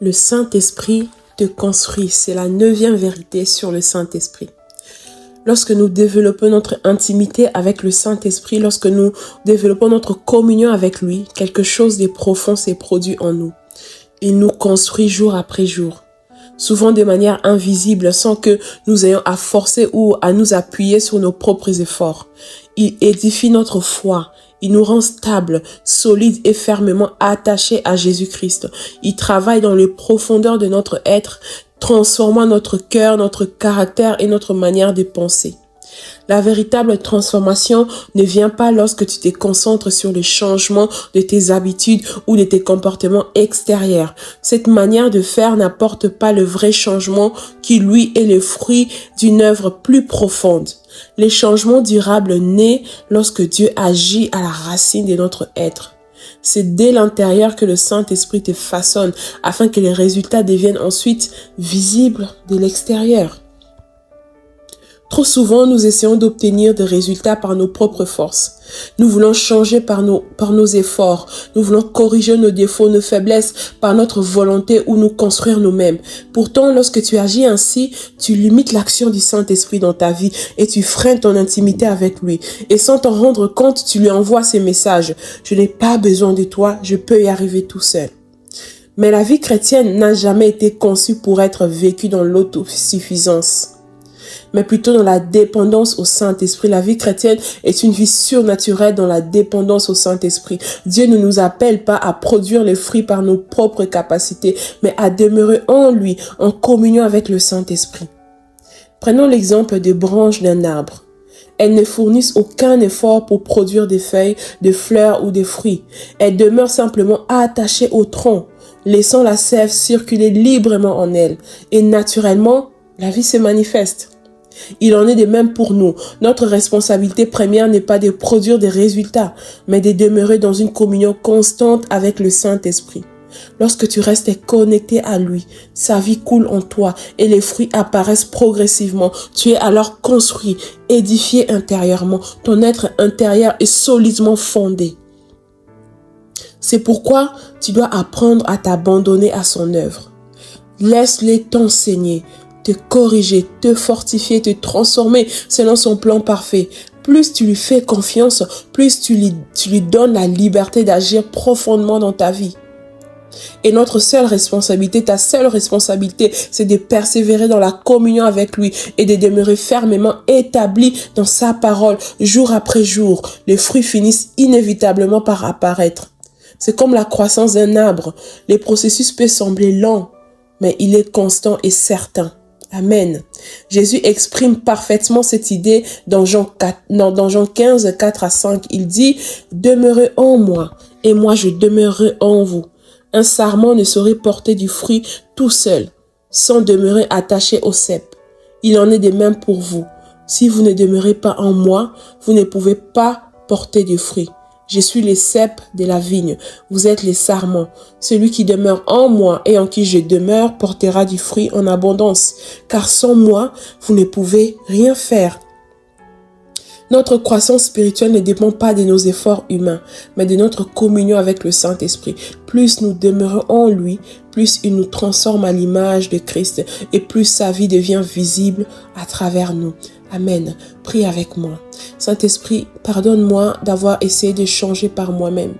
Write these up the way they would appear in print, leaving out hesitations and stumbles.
Le Saint-Esprit te construit. C'est la 9e vérité sur le Saint-Esprit. Lorsque nous développons notre intimité avec le Saint-Esprit, lorsque nous développons notre communion avec lui, quelque chose de profond s'est produit en nous. Il nous construit jour après jour, souvent de manière invisible, sans que nous ayons à forcer ou à nous appuyer sur nos propres efforts. Il édifie notre foi. Il nous rend stables, solides et fermement attachés à Jésus-Christ. Il travaille dans les profondeurs de notre être, transformant notre cœur, notre caractère et notre manière de penser. La véritable transformation ne vient pas lorsque tu te concentres sur le changement de tes habitudes ou de tes comportements extérieurs. Cette manière de faire n'apporte pas le vrai changement qui, lui, est le fruit d'une œuvre plus profonde. Les changements durables naissent lorsque Dieu agit à la racine de notre être. C'est dès l'intérieur que le Saint-Esprit te façonne afin que les résultats deviennent ensuite visibles de l'extérieur. Trop souvent, nous essayons d'obtenir des résultats par nos propres forces. Nous voulons changer par nos efforts. Nous voulons corriger nos défauts, nos faiblesses par notre volonté ou nous construire nous-mêmes. Pourtant, lorsque tu agis ainsi, tu limites l'action du Saint-Esprit dans ta vie et tu freines ton intimité avec lui. Et sans t'en rendre compte, tu lui envoies ces messages. Je n'ai pas besoin de toi, je peux y arriver tout seul. Mais la vie chrétienne n'a jamais été conçue pour être vécue dans l'autosuffisance, mais plutôt dans la dépendance au Saint-Esprit. La vie chrétienne est une vie surnaturelle dans la dépendance au Saint-Esprit. Dieu ne nous appelle pas à produire les fruits par nos propres capacités, mais à demeurer en lui, en communion avec le Saint-Esprit. Prenons l'exemple des branches d'un arbre. Elles ne fournissent aucun effort pour produire des feuilles, des fleurs ou des fruits. Elles demeurent simplement attachées au tronc, laissant la sève circuler librement en elles. Et naturellement, la vie se manifeste. Il en est de même pour nous. Notre responsabilité première n'est pas de produire des résultats, mais de demeurer dans une communion constante avec le Saint-Esprit. Lorsque tu restes connecté à lui, sa vie coule en toi et les fruits apparaissent progressivement. Tu es alors construit, édifié intérieurement. Ton être intérieur est solidement fondé. C'est pourquoi tu dois apprendre à t'abandonner à son œuvre. Laisse-le t'enseigner, te corriger, te fortifier, te transformer selon son plan parfait. Plus tu lui fais confiance, plus tu lui donnes la liberté d'agir profondément dans ta vie. Et notre seule responsabilité, ta seule responsabilité, c'est de persévérer dans la communion avec lui et de demeurer fermement établi dans sa parole jour après jour. Les fruits finissent inévitablement par apparaître. C'est comme la croissance d'un arbre. Le processus peut sembler lent, mais il est constant et certain. Amen. Jésus exprime parfaitement cette idée dans Jean 15, 4 à 5. Il dit « Demeurez en moi, et moi je demeurerai en vous. Un sarment ne saurait porter du fruit tout seul, sans demeurer attaché au cep. Il en est de même pour vous. Si vous ne demeurez pas en moi, vous ne pouvez pas porter de fruit. Je suis les cèpes de la vigne, vous êtes les sarments. Celui qui demeure en moi et en qui je demeure portera du fruit en abondance, car sans moi, vous ne pouvez rien faire. » Notre croissance spirituelle ne dépend pas de nos efforts humains, mais de notre communion avec le Saint-Esprit. Plus nous demeurons en lui, plus il nous transforme à l'image de Christ et plus sa vie devient visible à travers nous. Amen. Prie avec moi. Saint-Esprit, pardonne-moi d'avoir essayé de changer par moi-même,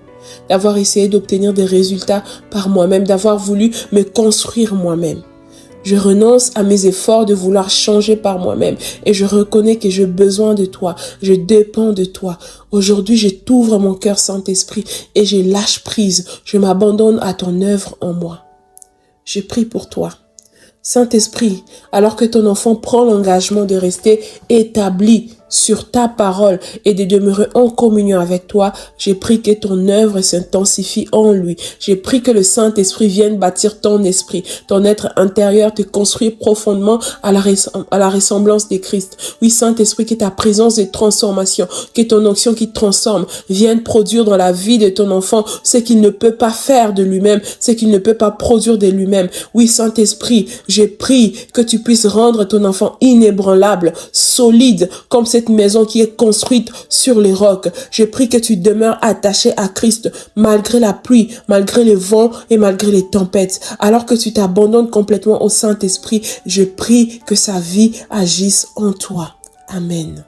d'avoir essayé d'obtenir des résultats par moi-même, d'avoir voulu me construire moi-même. Je renonce à mes efforts de vouloir changer par moi-même et je reconnais que j'ai besoin de toi, je dépends de toi. Aujourd'hui, je t'ouvre mon cœur, Saint-Esprit, et je lâche prise, je m'abandonne à ton œuvre en moi. Je prie pour toi. Saint-Esprit, alors que ton enfant prend l'engagement de rester établi sur ta parole et de demeurer en communion avec toi, j'ai pris que ton œuvre s'intensifie en lui. J'ai pris que le Saint-Esprit vienne bâtir ton esprit, ton être intérieur, te construire profondément à la ressemblance de Christ. Oui, Saint-Esprit, que ta présence de transformation, que ton onction qui transforme vienne produire dans la vie de ton enfant ce qu'il ne peut pas faire de lui-même, ce qu'il ne peut pas produire de lui-même. Oui, Saint-Esprit, j'ai pris que tu puisses rendre ton enfant inébranlable, solide, comme cette cette maison qui est construite sur les rocs. Je prie que tu demeures attaché à Christ malgré la pluie, malgré les vents et malgré les tempêtes. Alors que tu t'abandonnes complètement au Saint-Esprit, je prie que sa vie agisse en toi. Amen.